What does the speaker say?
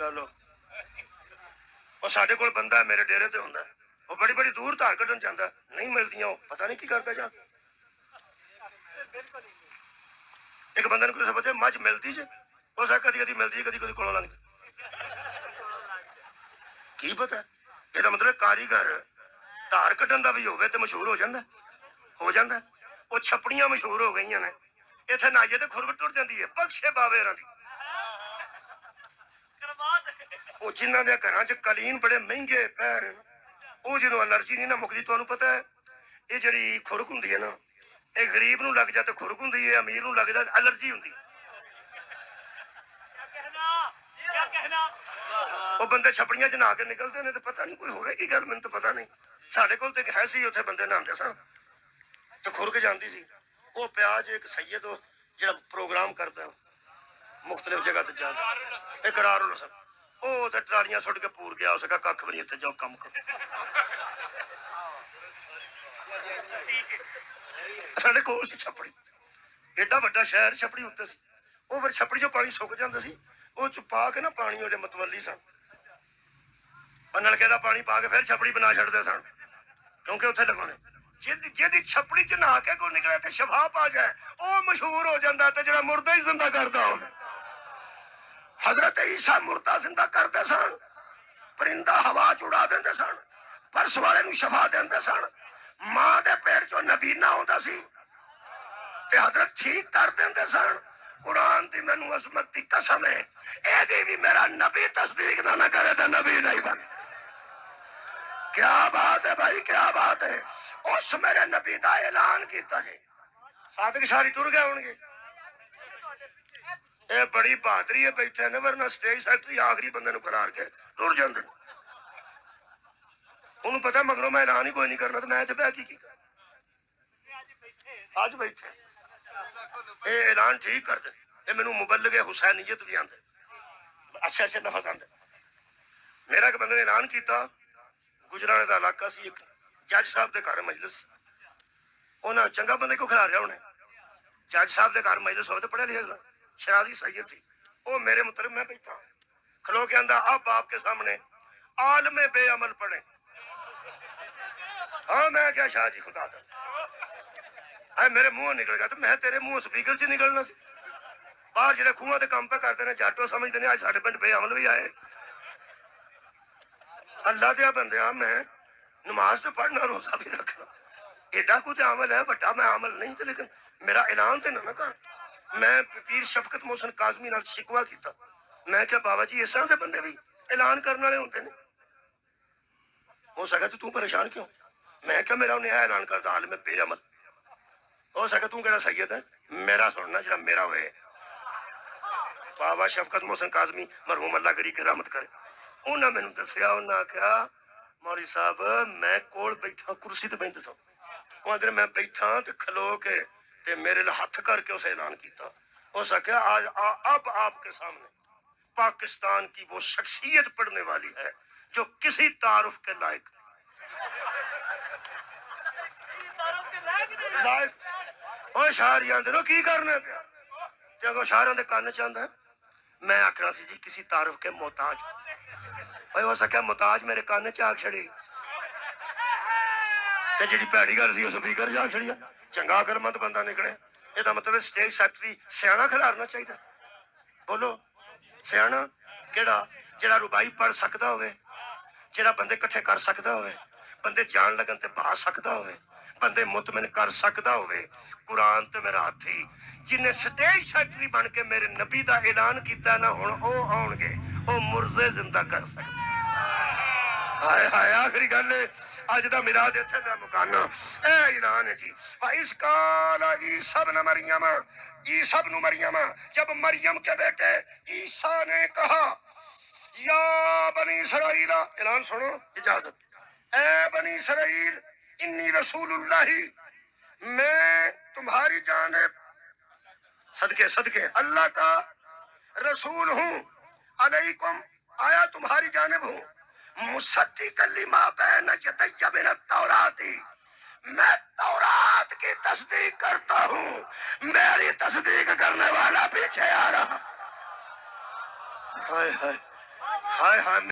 चलो वो साडे कोल बंदा है मेरे डेरे ते हुंदा वो बड़ी बड़ी दूर धार कड्ढन जांदा नहीं मिलदियां पता नहीं की करदा जा एक बंदे ने कोई समझे मझ मिलदी जे वो सा कदी कदी मिलदी कदी कदी कोलों लंघदी की पता ਇਹਦਾ मतलब कारीगर धार कड्ढन दा भी होवे ते मशहूर हो जांदा वो छपड़ियां मशहूर हो गई ने इत्थे नाइए ते खुरक टुट जाती है बख्शे बावे दी वो जिन्हां दे घरां च कलीन बड़े महंगे पैर वो जो एलर्जी नहीं ना मुकदी तुहानूं पता है ये जिहड़ी खुरक हुंदी है ना ये गरीब नूं लग जाए तो खुरक हुंदी है अमीर नूं लग जाए एलर्जी हुंदी वो बंदे छपड़ियां च नहा के निकलते हैं तो पता नहीं कोई होवे की गल मैनूं तो पता नहीं साडे कोल ते है सी उत्थे बंदे नहांदे सन तो खुरक जाती सी वो प्याज एक सैयद जो प्रोग्राम करता मुख्तलिफ जगह ते जाता एक करार सन वो तो ट्रालियां सुट के पूर गया उसका कख भी नहीं इत्थे जाओ कम करो साडे कोल सी छपड़ी एडा वड्डा शहर छपड़ी उत्ते सी वो फिर छपड़ी चो पानी सुक जाता सी वो च पा के ना पानी ओहदे मतवली सन नलके का पानी पा के फिर छपड़ी बना छड़ते सन क्योंकि उत्थे लगाने जिहदी छपड़ी च नहा के कोई निकले तो शफा पा जाए वो मशहूर हो जाता है जो मुर्दा ही जिंदा करता हो हजरत ईसा मुर्दा जिंदा करते सन परिंदा हवा च उड़ा देंदे सन परस वाले नूं शफा देंदे सन मां दे पेट चो नबीना आउंदा सी ते हजरत ठीक कर देंदे सन कुरान दी मैनूं अज़मत दी कसम है एदी भी मेरा नबी तस्दीक ना करे तो नबी नहीं बने क्या बात है भाई क्या बात है उस मेरे नबी का ऐलान किया है सादिक शारी टुर गए होंगे ये बड़ी बहादरी है बैठे ने वरना स्टेज सैकटरी आखिरी बंदे नूं करार के टुर जांदे उन्होंने पता मगरों मैं ऐलान ही कोई नहीं करना तो मैं इत्थे बैठ की अज बैठे ये ऐलान ठीक कर दे ये मैनूं मुबल्लिग हुसैनियत भी आंदे अच्छे अच्छे लफ्ज़ आंदे मेरा एक बंदे ने ऐलान किया गुजराने का इलाका सी एक जज साहब के घर मजलिस उन्हें चंगा बंदे को खिला रहा उन्हें जज साहब के घर मजलिस हो तो पढ़े लिखे शराजी सैयद सी वो मेरे मुतलब मैं बैठा खलो के आंदा अब आपके सामने आलमे बेअमल पढ़े हाँ मैं क्या शाह जी खुदा दा मेरे मुंह निकल गया तो मैं तेरे मुंह स्पीकर च निकलना सी बाहर जो खूह के काम पे करते हैं जाटो समझते हैं आज साढ़े पिंड बेअमल भी आए अल्लाह दिया बंदे मैं नमाज तो पढ़ना रोजा भी रखना एडा कुछ अमल है बड़ा मैं अमल नहीं थे लेकिन मेरा ऐलान तो ना कर मैं पीर शफकत मोहसन काजमी नाल शिकवा किया मैं क्या बाबा जी इस तरह के बंदे भी ऐलान करने वाले होंगे ने हो सका तो तू परेशान क्यों मैं क्या मेरा उन्हें ऐलान करता हाल में बेअमल हो सका तू कहना सैयद है मेरा सुनना जो मेरा होए बाबा शफकत मोहसन काजमी मरहूम अल्लाह करी के रहमत करे उन्हें मैनू दसिया उन्हें आख्या मौली साहब मैं कोल बैठा कुर्सी ते बैठे सो आदर मैं बैठा तो खलो के ते मेरे लिए हथ करके उसे ऐलान किया उस आख्या आज अब आपके सामने पाकिस्तान की वो शख्सियत पढ़ने वाली है जो किसी तारुफ के लायक शार आंदे की करने पे जो शारों के कन्न चाहता मैं आखना सी जी किसी तारुफ के मोहताज भाई हो सका मोहताज मेरे कन्न च आ छड़ी जी भैड़ी गल सी स्पीकर जा छड़िया चंगा अकलमंद बंदा निकले यदा मतलब स्टेज सैकटरी सियाणा खिलारना चाहिए बोलो सियाणा केड़ा जेड़ा रुबाई पढ़ सकता होवे जेड़ा बंदे इकट्ठे कर सकता होवे बंदे जान लगन ते बहा सकता होवे बंदे मुतमिन कर सकता होवे कुरान ते मेरा हाथी जिन्हें स्टेज सैकटरी बन के मेरे नबी का ऐलान किया ना हुण ओ आउणगे ओ मुर्दे जिंदा कर सकते हाय हाय आखिरी गल अज दा मिलाद इत्थे दा मुकाना ए ऐलान है जी इस काल ईसा इब्न मरियम जब मरियम के बेटे ईसा ने कहा या बनी इसराइल ऐलान सुनो इजाजत ए बनी इसराइल इन्नी रसूलुल्लाही मैं तुम्हारी जानिब सदके सदके अल्लाह का रसूल हूँ अलैकुम आया तुम्हारी जानिब हूँ मुसद्दिक़न लिमा बैन यदैया मिन तौराती मैं तौरात की तस्दीक करता हूँ मेरी तस्दीक करने वाला पीछे आ रहा हाय हाय ਹਾਏ ਹਾਏ